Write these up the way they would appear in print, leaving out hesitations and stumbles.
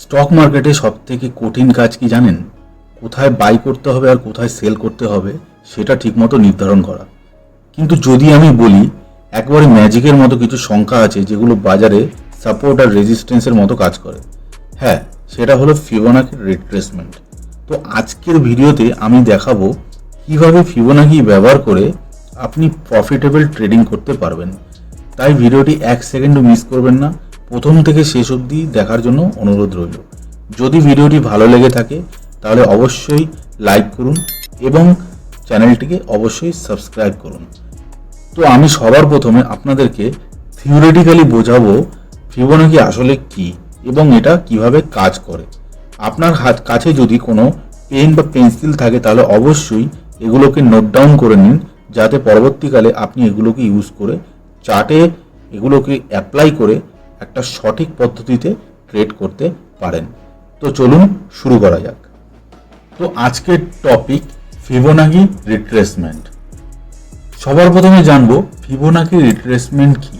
Stock মার্কেটে সবথেকে কঠিন কাজ কি জানেন? কোথায় বাই করতে হবে আর কোথায় সেল করতে হবে সেটা ঠিকমতো নির্ধারণ করা। কিন্তু যদি আমি বলি একবারে ম্যাজিকের মতো কিছু সংখ্যা আছে যেগুলো বাজারে সাপোর্ট আর রেজিস্ট্যান্সের মতো কাজ করে। হ্যাঁ, সেটা হলো ফিবোনাকি রিট্রেসমেন্ট। তো আজকের ভিডিওতে আমি দেখাবো কিভাবে ফিবোনাকি ব্যবহার করে আপনি প্রফিটেবল ট্রেডিং করতে পারবেন। তাই ভিডিওটি 1 সেকেন্ডও মিস করবেন না, প্রথম থেকে শেষ অবধি দেখার জন্য অনুরোধ রইল। যদি ভিডিওটি ভালো লেগে থাকে তাহলে অবশ্যই লাইক করুন এবং চ্যানেলটিকে অবশ্যই সাবস্ক্রাইব করুন। তো আমি সবার প্রথমে আপনাদেরকে থিওরিটিক্যালি বোঝাবো ফিবোনাকি আসলে কি এবং এটা কিভাবে কাজ করে। আপনার কাছে যদি কোনো পেন বা পেন্সিল থাকে তাহলে অবশ্যই এগুলোকে নোট ডাউন করে নিন, যাতে পরবর্তীকালে আপনি এগুলোকে ইউজ করে চার্টে এগুলোকে অ্যাপ্লাই করে একটা সঠিক পদ্ধতিতে ট্রেড করতে পারেন। তো চলুন শুরু করা যাক। তো আজকের টপিক ফিবোনাকি রিট্রেসমেন্ট। সবার প্রথমে জানবো ফিবোনাকি রিট্রেসমেন্ট কি।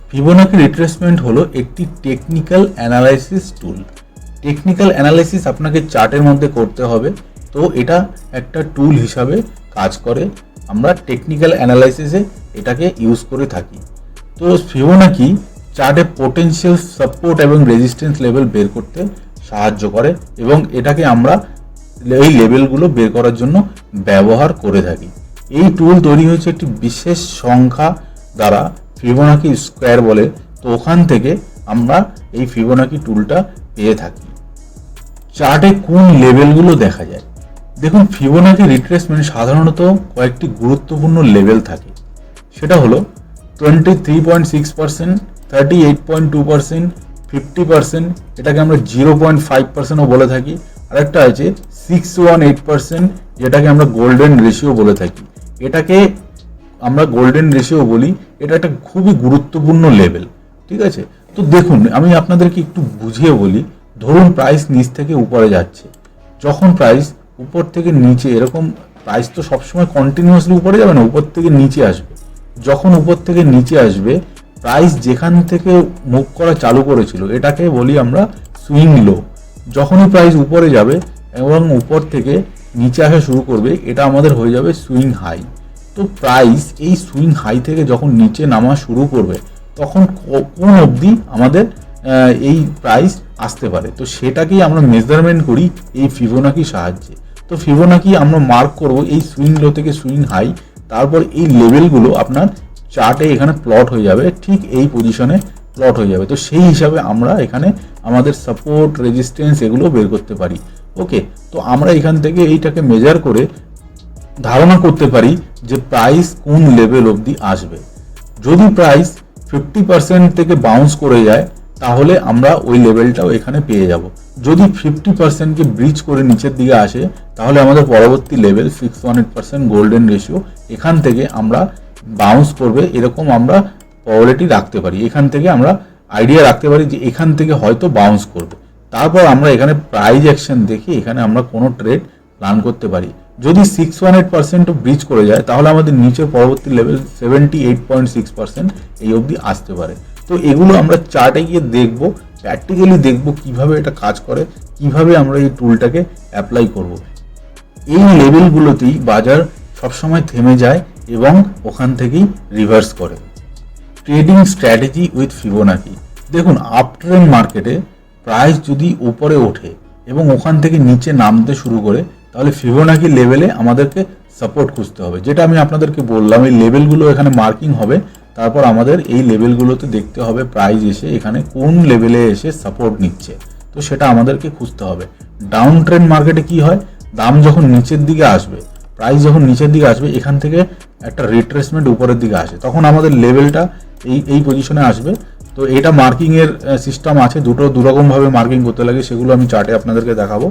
ফিবোনাকি রিট্রেসমেন্ট হলো একটি টেকনিক্যাল অ্যানালাইসিস টুল। টেকনিক্যাল অ্যানালাইসিস আপনাকে চার্টের মধ্যে করতে হবে, তো এটা একটা টুল হিসাবে কাজ করে। আমরা টেকনিক্যাল অ্যানালাইসিসে এটাকে ইউজ করে থাকি। তো ফিবোনাকি চার্টে পোটেনশিয়াল সাপোর্ট এবং রেজিস্ট্যান্স লেভেল বের করতে সাহায্য করে এবং এটাকে আমরা এই লেভেলগুলো বের করার জন্য ব্যবহার করে থাকি। এই টুল তৈরি হয়েছে একটি বিশেষ সংখ্যা দ্বারা, ফিবোনাকি স্কোয়ার বলে। তো ওখান থেকে আমরা এই ফিবোনাকি টুলটা পেয়ে থাকি। চার্টে কোন লেভেলগুলো দেখা যায়? দেখুন, ফিবোনাকি রিট্রেসমেন্ট সাধারণত কয়েকটি গুরুত্বপূর্ণ লেভেল থাকে। সেটা হলো 23.6%, 38.2%, 50%, এটাকে আমরা 0.5%ও বলে থাকি। আরেকটা আছে 618%, যেটাকে আমরা গোল্ডেন রেশিও বলে থাকি। এটাকে আমরা গোল্ডেন রেশিও বলি। এটা একটা খুবই গুরুত্বপূর্ণ লেভেল, ঠিক আছে? তো দেখুন, আমি আপনাদেরকে একটু বুঝিয়ে বলি। ধরুন প্রাইস নিচ থেকে উপরে যাচ্ছে। যখন প্রাইস উপর থেকে নিচে, এরকম প্রাইস তো সবসময় কন্টিনিউয়াসলি উপরে যাবে না, উপর থেকে নিচে আসবে। যখন উপর থেকে নিচে আসবে, প্রাইস যেখান থেকে মুভ করা চালু করেছিল এটাকে বলি আমরা সুইং লো। যখনই প্রাইস উপরে যাবে এবং উপর থেকে নিচে আসা শুরু করবে, এটা আমাদের হয়ে যাবে সুইং হাই। তো প্রাইস এই সুইং হাই থেকে যখন নিচে নামা শুরু করবে, তখন কোন অবধি আমাদের এই প্রাইস আসতে পারে, তো সেটাকেই আমরা মেজারমেন্ট করি এই ফিবোনাকির সাহায্যে। তো ফিবোনাকি আমরা মার্ক করব এই সুইং লো থেকে সুইং হাই, তারপর এই লেভেলগুলো আপনার চার্টে এখানে প্লট হয়ে যাবে, ঠিক এই পজিশনে প্লট হয়ে যাবে। তো সেই হিসাবে আমরা এখানে আমাদের সাপোর্ট রেজিস্ট্যান্স এগুলো বের করতে পারি। ওকে, তো আমরা এখান থেকে এইটাকে মেজার করে ধারণা করতে পারি যে প্রাইস কোন লেভেল অবধি আসবে। যদি প্রাইস 50% থেকে বাউন্স করে যায়, তাহলে আমরা ওই লেভেলটাও এখানে পেয়ে যাব। যদি 50%কে ব্রিচ করে নিচের দিকে আসে, তাহলে আমাদের পরবর্তী লেভেল 618% গোল্ডেন রেশিও, এখান থেকে আমরা বাউন্স করবে, এরকম আমরা প্রবাবিলিটি রাখতে পারি। এখান থেকে আমরা আইডিয়া রাখতে পারি যে এখান থেকে হয়তো বাউন্স করবে। তারপর আমরা এখানে প্রাইস অ্যাকশন দেখে এখানে আমরা কোনো ট্রেড প্ল্যান করতে পারি। যদি 618% ব্রিচ করে যায়, তাহলে আমাদের নিচের পরবর্তী লেভেল 78.6% এই অবধি আসতে পারে। তো এগুলো আমরা চার্টে গিয়ে দেখব, প্র্যাকটিক্যালি দেখব কিভাবে এটা কাজ করে, কিভাবে আমরা এই টুলটাকে অ্যাপ্লাই করব। এই লেভেলগুলোতেই বাজার সবসময় থেমে যায় এবং ওখান থেকেই রিভার্স করে। Trading strategy with Fibonacci. দেখুন, আপ ট্রেন্ড মার্কেটে প্রাইস যদি উপরে ওঠে এবং ওখান থেকে নিচে নামতে শুরু করে, তাহলে ফিবোনাকি লেভেলে আমাদেরকে সাপোর্ট খুঁজতে হবে। যেটা আমি আপনাদেরকে বললাম, এই লেভেলগুলো এখানে মার্কিং হবে। তারপর আমাদের এই লেভেলগুলোতে দেখতে হবে প্রাইস এসে এখানে কোন লেভেলে এসে সাপোর্ট নিচ্ছে, তো সেটা আমাদেরকে খুঁজতে হবে। ডাউন ট্রেন্ড মার্কেটে কি হয়, দাম যখন নিচের দিকে আসবে, প্রাইস যখন নিচের দিকে আসবে, এখান থেকে একটা রিট্রেসমেন্ট উপরের দিকে আসে, তখন আমাদের লেভেলটা এই পজিশনে আসবে। তো এটা মার্কিং এর সিস্টেম আছে, দুরকম ভাবে মার্কিং করতে লাগে, সেগুলো আমি চার্টে আপনাদেরকে দেখাবো।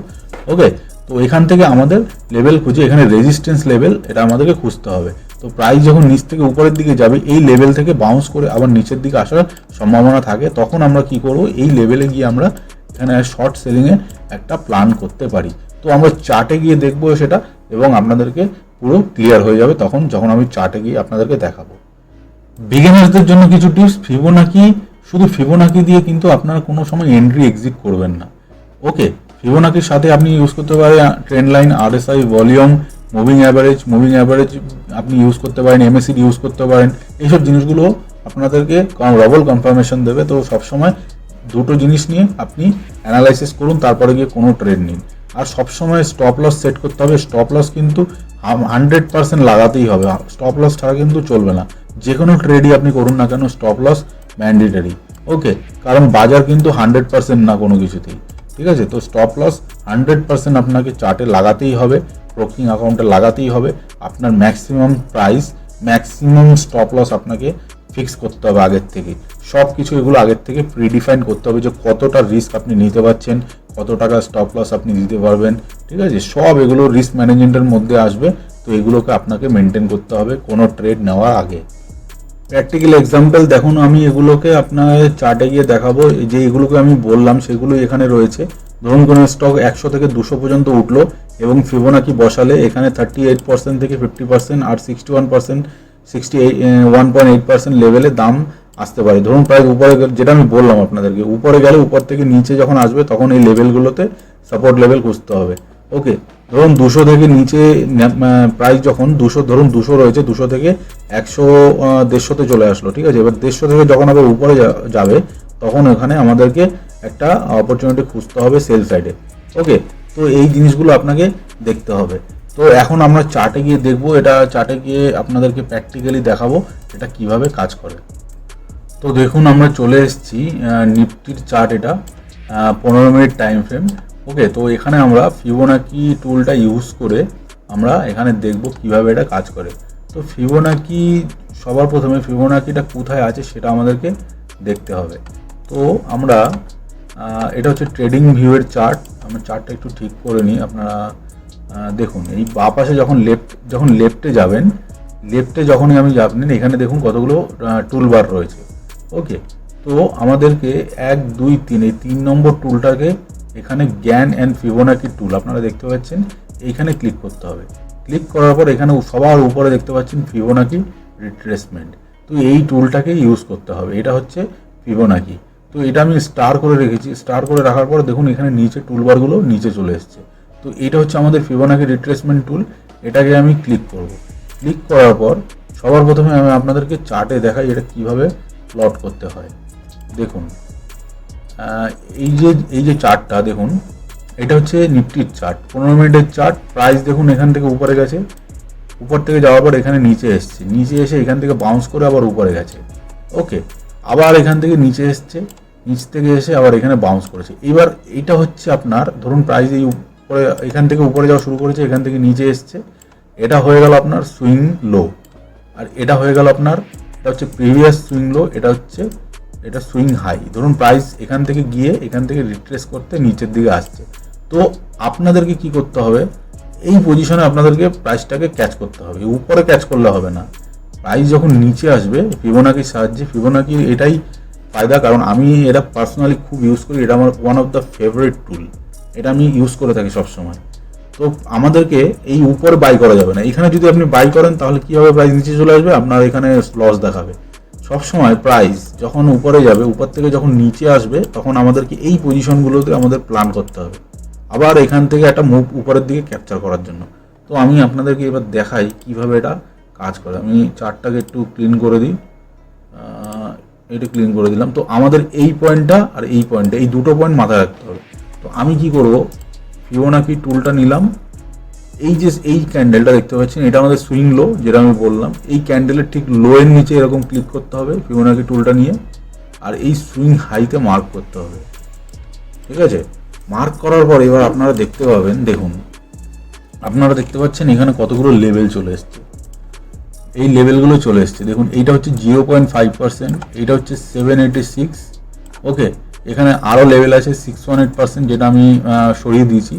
ওকে, তো এখান থেকে আমাদের লেভেল খুঁজে এখানে রেজিস্ট্যান্স লেভেল এটা আমাদেরকে খুঁজতে হবে। তো প্রাইস যখন নিচ থেকে উপরের দিকে যাবে, এই লেভেল থেকে বাউন্স করে আবার নিচের দিকে আসার সম্ভাবনা থাকে, তখন আমরা কি করব, এই লেভেলে গিয়ে আমরা এখানে শর্ট সেলিংয়ে একটা প্ল্যান করতে পারি। তো আমরা চার্টে গিয়ে দেখবো সেটা, এবং আপনাদেরকে পুরো ক্লিয়ার হয়ে যাবে তখন, যখন আমি চার্টে গিয়ে আপনাদেরকে দেখাবো। বিগিনারদের জন্য কিছু টিপস। শুধু ফিবোনাকি দিয়ে কিন্তু আপনারা কোনো সময় এন্ট্রি এক্সিট করবেন না। ওকে, ফিবোনাকির সাথে আপনি ইউজ করতে পারেন trend line, RSI, volume, moving average আপনি ইউজ করতে পারেন, এমএসিডি ইউজ করতে পারেন। এইসব জিনিসগুলো আপনাদেরকে ডবল কনফার্মেশন দেবে। তো সবসময় দুটো জিনিস নিয়ে আপনি অ্যানালাইসিস করুন, তারপরে গিয়ে কোনো ট্রেড নিন। আর সবসময় স্টপ লস সেট করতে হবে। স্টপ লস কিন্তু 100% লাগাতেই হবে, স্টপ লস ছাড়া কিন্তু চলবে না। যে কোনো ট্রেডই আপনি করুন না কেন স্টপ লস ম্যান্ডেটারি। ওকে, কারণ বাজার কিন্তু 100% না কোনো কিছুতেই, ঠিক আছে? তো স্টপ লস 100% আপনাকে চার্টে লাগাতেই হবে, ব্রোকিং অ্যাকাউন্টে লাগাতেই হবে। আপনার maximum price, maximum stop loss আপনাকে ফিক্স করতে হবে আগের থেকে। সব কিছু এগুলো আগের থেকে প্রিডিফাইন করতে হবে যে কতটা রিস্ক আপনি নিতে পারছেন, কত টাকা স্টপ লস আপনি দিতে পারবেন, ঠিক আছে? সব এগুলো রিস্ক ম্যানেজমেন্টের মধ্যে আসবে। তো এগুলোকে আপনাকে মেনটেন করতে হবে কোনো ট্রেড নেওয়ার আগে। প্র্যাকটিক্যাল এক্সাম্পল দেখুন, আমি এগুলোকে আপনার চার্টে গিয়ে দেখাবো। যে এগুলোকে আমি বললাম সেগুলো এখানে রয়েছে। ধরুন কোনো স্টক 100 থেকে 200 পর্যন্ত উঠলো এবং ফিবোনাকি বসালে এখানে 38% থেকে 50% আর 61%, 1.8% লেভেলে দাম আসতে পারে। ধরুন প্রায় উপরে, যেটা আমি বললাম আপনাদেরকে, উপরে গেলে উপর থেকে নিচে যখন আসবে তখন এই লেভেলগুলোতে সাপোর্ট লেভেল খুঁজতে হবে। ওকে, ধরুন 200 থেকে নিচে প্রাইস যখন 200, ধরুন 200 রয়েছে, 200 থেকে 100, 150তে চলে আসলো, ঠিক আছে? এবার 150 থেকে যখন আবার উপরে যাবে তখন এখানে আমাদেরকে একটা অপরচুনিটি খুঁজতে হবে সেল সাইডে। ওকে, তো এই জিনিসগুলো আপনাকে দেখতে হবে। তো এখন আমরা চার্টে গিয়ে দেখবো, এটা চার্টে গিয়ে আপনাদেরকে প্র্যাকটিক্যালি দেখাবো এটা কিভাবে কাজ করে। তো দেখুন আমরা চলে এসেছি নিফটির চার্ট, এটা 15 মিনিট টাইম ফ্রেম। ওকে, তো এখানে আমরা ফিবোনাকি টুলটা ইউজ করে আমরা এখানে দেখব কিভাবে এটা কাজ করে। তো ফিবোনাকি, সবার প্রথমে ফিবোনাকিটা কোথায় আছে সেটা আমাদেরকে দেখতে হবে। তো আমরা এটা হচ্ছে ট্রেডিং ভিউয়ের চার্ট। আমরা চার্টটা একটু ঠিক করে নিই। আপনারা দেখুন, এই বাঁ পাশে যখন লেফটে যাবেন, লেফটে যখনই আমি যাবেন এখানে দেখুন কতগুলো টুলবার রয়েছে। ওকে, তো আমাদেরকে 1, 2, 3 এই 3 নম্বর টুলটাকে এখানে জ্ঞান অ্যান্ড ফিবোনাকি টুল আপনারা দেখতে পাচ্ছেন, এইখানে ক্লিক করতে হবে। ক্লিক করার পর এখানে সবার উপরে দেখতে পাচ্ছেন ফিবোনাকি রিট্রেসমেন্ট। তো এই টুলটাকে ইউজ করতে হবে। এটা হচ্ছে ফিবোনাকি। তো এটা আমি স্টার করে রেখেছি। স্টার করে রাখার পর দেখুন এখানে নিচে টুলবারগুলো নিচে চলে এসছে। তো এটা হচ্ছে আমাদের ফিবোনাকি রিট্রেসমেন্ট টুল। এটাকে আমি ক্লিক করব। ক্লিক করার পর সবার প্রথমে আমি আপনাদেরকে চার্টে দেখাই এটা কিভাবে প্লট করতে হয়। দেখুন এই যে চার্টটা দেখুন, এটা হচ্ছে নিফটির চার্ট, 15 মিনিটের চার্ট। প্রাইস দেখুন এখান থেকে উপরে গেছে, উপর থেকে যাওয়ার পর এখানে নিচে এসছে, নিচে এসে এখান থেকে বাউন্স করে আবার উপরে গেছে। ওকে, আবার এখান থেকে নিচে এসছে, নিচ থেকে এসে আবার এখানে বাউন্স করেছে। এবার এটা হচ্ছে আপনার, ধরুন প্রাইস এই উপরে, এখান থেকে উপরে যাওয়া শুরু করেছে, এখান থেকে নিচে এসছে, এটা হয়ে গেল আপনার সুইং লো। আর এটা হয়ে গেল আপনার, এটা হচ্ছে প্রিভিয়াস সুইং লো, এটা সুইং হাই। ধরুন প্রাইস এখান থেকে গিয়ে এখান থেকে রিট্রেস করতে নিচের দিকে আসছে। তো আপনাদেরকে কি করতে হবে, এই পজিশনে আপনাদেরকে প্রাইসটাকে ক্যাচ করতে হবে, উপরে ক্যাচ করলে হবে না। প্রাইস যখন নিচে আসবে ফিবোনাকির সাহায্যে, ফিবোনাকির এটাই ফায়দা, কারণ আমি এটা পার্সোনালি খুব ইউজ করি, এটা আমার ওয়ান অফ দ্য ফেভারিট টুল, এটা আমি ইউজ করে থাকি সবসময়। তো আমাদেরকে এই উপরে বাই করা যাবে না। এখানে যদি আপনি বাই করেন তাহলে কি হবে, প্রাইস নিচে চলে আসবে, আপনার এখানে লস দেখাবে। সবসময় প্রাইস যখন উপরে যাবে, উপর থেকে যখন নিচে আসবে তখন আমাদেরকে এই পজিশনগুলোতে আমাদের প্ল্যান করতে হবে, আবার এখান থেকে একটা মুভ উপরের দিকে ক্যাপচার করার জন্য। তো আমি আপনাদেরকে এবার দেখাই কিভাবে এটা কাজ করে। আমি চার্টটাকে একটু ক্লিন করে দিই, এটা ক্লিন করে দিলাম। তো আমাদের এই পয়েন্টটা আর এই পয়েন্টটা, এই দুটো পয়েন্ট মাথায় রাখতে হবে। তো আমি কি করব, ফিবোনাকি টুলটা নিলাম, এই ক্যান্ডেলটা দেখতে পাচ্ছেন, এটা আমাদের সুইং লো, যেটা আমি বললাম। এই ক্যান্ডেলের ঠিক লো এর নিচে এরকম ক্লিক করতে হবে ফিবোনাকি টুলটা নিয়ে, আর এই সুইং হাইতে মার্ক করতে হবে, ঠিক আছে? মার্ক করার পর এবার আপনারা দেখতে পাবেন, দেখুন আপনারা দেখতে পাচ্ছেন এখানে কতগুলো লেভেল চলে এসছে, এই লেভেলগুলো চলে এসছে। দেখুন এইটা হচ্ছে 0.5%, এইটা হচ্ছে 786। ওকে, এখানে আরও লেভেল আছে 618%, যেটা আমি সরিয়ে দিয়েছি।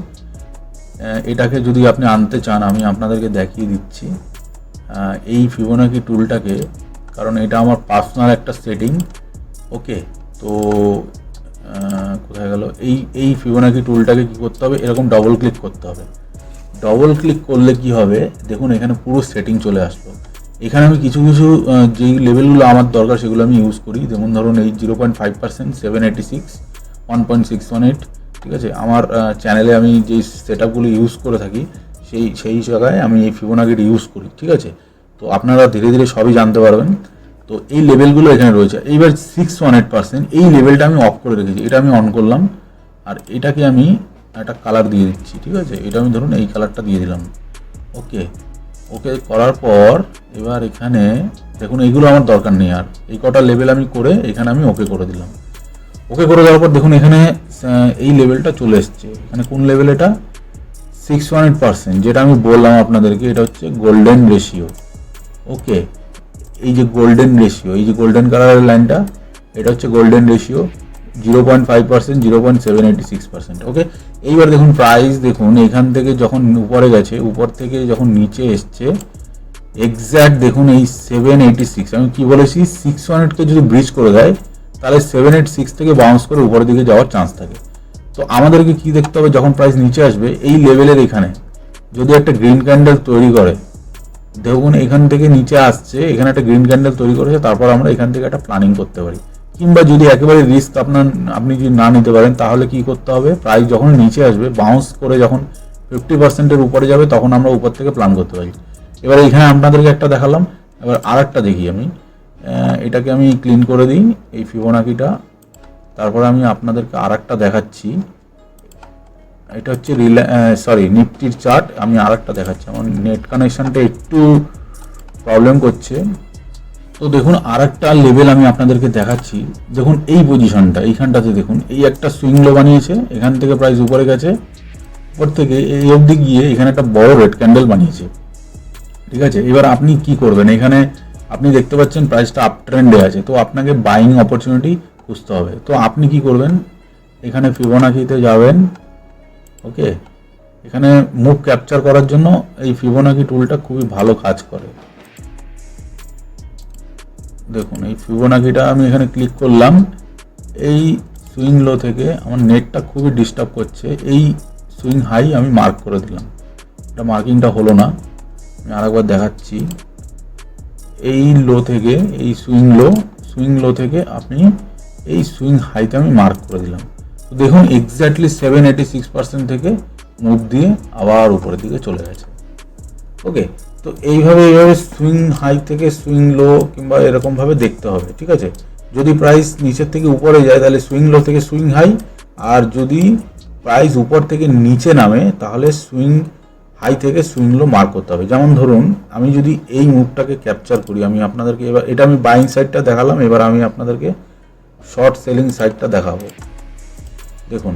এটাকে যদি আপনি আনতে চান আমি আপনাদেরকে দেখিয়ে দিচ্ছি এই ফিবোনাকি টুলটাকে, কারণ এটা আমার পার্সোনাল একটা সেটিং। ওকে, তো কোথায় গেল, এই ফিবোনাকি টুলটাকে কি করতে হবে, এরকম ডবল ক্লিক করতে হবে। ডবল ক্লিক করলে কি হবে, দেখুন এখানে পুরো সেটিং চলে আসলো। এখানে আমি কিছু যেই লেভেলগুলো আমার দরকার সেগুলো আমি ইউজ করি। যেমন ধরুন এই 0.5%, 786, 1.618, ঠিক আছে। আমার চ্যানেলে আমি যেই সেটআপগুলো ইউজ করে থাকি সেই জায়গায় আমি এই ফিবোনাকিটা ইউজ করি, ঠিক আছে। তো আপনারা ধীরে ধীরে সবই জানতে পারবেন। তো এই লেভেলগুলো এখানে রয়েছে। এইবার 618% এই লেভেলটা আমি অফ করে রেখেছি, এটা আমি অন করলাম। আর এটাকে আমি একটা কালার দিয়ে দিচ্ছি, ঠিক আছে। এটা আমি ধরুন এই কালারটা দিয়ে দিলাম। ওকে ওকে করার পর এবার এখানে দেখুন এইগুলো আমার দরকার নেই, আর এই কটা লেভেল আমি করে এখানে আমি ওকে করে দিলাম। ওকে করে দেওয়ার পর দেখুন এখানে এই লেভেলটা চলে এসছে। এখানে কোন লেভেল? এটা 618%, যেটা আমি বললাম আপনাদেরকে, এটা হচ্ছে গোল্ডেন রেশিও। ওকে, এই যে গোল্ডেন রেশিও, এই যে গোল্ডেন কালারের লাইনটা, এটা হচ্ছে গোল্ডেন রেশিও 0.5%, 0.786%। ওকে, এইবার দেখুন প্রাইস, দেখুন এখান থেকে যখন উপরে গেছে, উপর থেকে যখন নিচে এসছে, এক্স্যাক্ট দেখুন এই 786, আমি কি বলেছি 618কে যদি ব্রিজ করে দেয় তাহলে 786 থেকে বাউন্স করে উপরের দিকে যাওয়ার চান্স থাকে। তো আমাদেরকে কি দেখতে হবে, যখন প্রাইস নিচে আসবে এই লেভেলের এখানে যদি একটা গ্রিন ক্যান্ডেল তৈরি করে, দেখুন এখান থেকে নিচে আসছে, এখানে একটা গ্রিন ক্যান্ডেল তৈরি করেছে, তারপর আমরা এখান থেকে একটা প্ল্যানিং করতে পারি। কিংবা যদি একেবারে রিস্ক আপনি যদি না নিতে পারেন, তাহলে কি করতে হবে, প্রাইস যখন নিচে আসবে বাউন্স করে যখন 50%-এর উপরে যাবে, তখন আমরা উপর থেকে প্ল্যান করতে পারি। এবার এখানে আপনাদেরকে একটা দেখালাম, এবার আর একটা দেখি আমি। এটাকে আমি ক্লিন করে দিই এই ফিবোনাকিটা, তারপরে আমি আপনাদেরকে আর একটা দেখাচ্ছি। এটা হচ্ছে নিফটির চার্ট। আমি আর একটা দেখাচ্ছি, আমার নেট কানেকশনটা একটু প্রবলেম করছে। তো দেখুন আর একটা লেভেল আমি আপনাদেরকে দেখাচ্ছি। দেখুন এই পজিশনটা, এইখানটাতে দেখুন এই একটা সুইং লো বানিয়েছে, এখান থেকে প্রাইস উপরে গেছে, উপর থেকে এই অবধি গিয়ে এখানে একটা বড় রেড ক্যান্ডেল বানিয়েছে, ঠিক আছে। এবার আপনি কি করবেন, এখানে আপনি দেখতে পাচ্ছেন প্রাইসটা আপ ট্রেন্ডে আছে, তো আপনাকে বাইং অপরচুনিটি খুঁজতে হবে। তো আপনি কি করবেন, এখানে ফিবোনাকিতে যাবেন। ওকে, এখানে মুভ ক্যাপচার করার জন্য এই ফিবোনাকি টুলটা খুবই ভালো কাজ করে। দেখুন এই ফিবোনাকিটা আমি এখানে ক্লিক করলাম, এই সুইং লো থেকে আমার নেটটা খুবই ডিস্টার্ব করছে, এই সুইং হাই আমি মার্ক করে দিলাম। এটা মার্কিংটা হলো না, আমি আরেকবার দেখাচ্ছি। এই লো থেকে, এই সুইং লো থেকে আপনি এই সুইং হাইতে আমি মার্ক করে দিলাম। তো দেখুন এক্স্যাক্টলি 786% থেকে মুভ দিয়ে আবার উপরের দিকে চলে গেছে। ওকে, তো এইভাবে সুইং হাই থেকে সুইং লো কিংবা এরকমভাবে দেখতে হবে, ঠিক আছে। যদি প্রাইস নিচের থেকে উপরে যায় তাহলে সুইং লো থেকে সুইং হাই, আর যদি প্রাইস উপর থেকে নিচে নামে তাহলে সুইং হাই থেকে সুইং লো মার্ক করতে হবে। যেমন ধরুন আমি যদি এই মুভটাকে ক্যাপচার করি, আমি আপনাদেরকে এবার, এটা আমি বাইং সাইডটা দেখালাম, এবার আমি আপনাদেরকে শর্ট সেলিং সাইডটা দেখাবো। দেখুন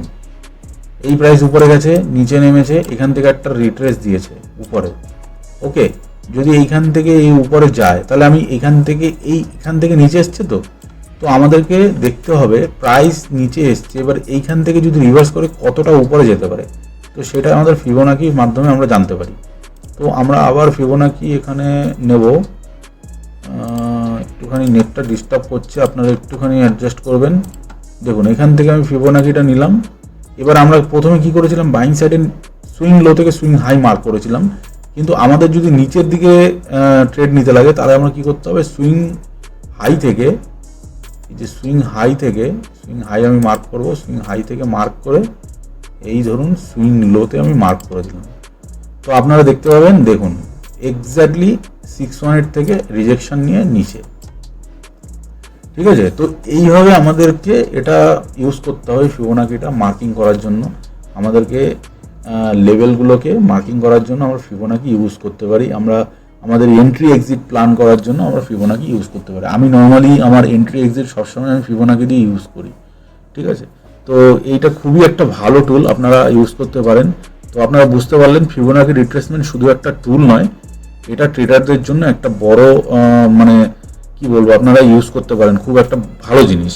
এই প্রাইস উপরে গেছে, নিচে নেমেছে, এখান থেকে একটা রিট্রেস দিয়েছে উপরে। ওকে, যদি এইখান থেকে এই উপরে যায় তাহলে আমি এখান থেকে নিচে এসছে, তো আমাদেরকে দেখতে হবে প্রাইস নিচে এসছে, এবার এইখান থেকে যদি রিভার্স করে কতটা উপরে যেতে পারে, তো সেটা আমাদের ফিবোনাকির মাধ্যমে আমরা জানতে পারি। তো আমরা আবার ফিবোনাকি এখানে নেব। একটুখানি নেটটা ডিস্টার্ব করছে, আপনারা একটুখানি অ্যাডজাস্ট করবেন। দেখুন এখান থেকে আমি ফিবোনাকিটা নিলাম। এবার আমরা প্রথমে কি করেছিলাম, বাইং সাইডে সুইং লো থেকে সুইং হাই মার্ক করেছিলাম, কিন্তু আমাদের যদি নিচের দিকে ট্রেড নিতে লাগে তাহলে আমরা কি করতে হবে, সুইং হাই থেকে, এই যে সুইং হাই আমি মার্ক করব, সুইং হাই থেকে মার্ক করে এই ধরুন সুইং লোতে আমি মার্ক করে দিলাম। তো আপনারা দেখতে পাবেন, দেখুন এক্স্যাক্টলি 618 থেকে রিজেকশন নিয়ে নিচে, ঠিক আছে। তো এইভাবে আমাদেরকে এটা ইউজ করতে হবে, ফিবোনাকিটা মার্কিং করার জন্য। আমাদেরকে লেভেলগুলোকে মার্কিং করার জন্য আমরা ফিবোনাকি ইউজ করতে পারি। আমরা আমাদের এন্ট্রি এক্সিট প্ল্যান করার জন্য আমরা ফিবোনাকি ইউজ করতে পারি। আমি নর্মালি আমার এন্ট্রি এক্সিট সবসময় আমি ফিবোনাকি দিয়ে ইউজ করি, ঠিক আছে। তো এইটা খুবই একটা ভালো টুল, আপনারা ইউজ করতে পারেন। তো আপনারা বুঝতে পারলেন ফিবোনাকি রিট্রেসমেন্ট শুধু একটা টুল নয়, এটা ট্রেডারদের জন্য একটা বড় মানে কি বলবো, আপনারা ইউজ করতে পারেন, খুব একটা ভালো জিনিস,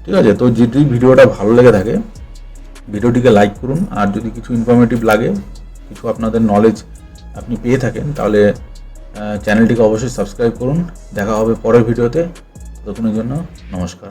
ঠিক আছে। তো যদি ভিডিওটা ভালো লেগে থাকে ভিডিওটিকে লাইক করুন, আর যদি কিছু ইনফরমেটিভ লাগে, কিছু আপনাদের নলেজ আপনি পেয়ে থাকেন, তাহলে চ্যানেলটিকে অবশ্যই সাবস্ক্রাইব করুন। দেখা হবে পরের ভিডিওতে, ততক্ষণের জন্য নমস্কার।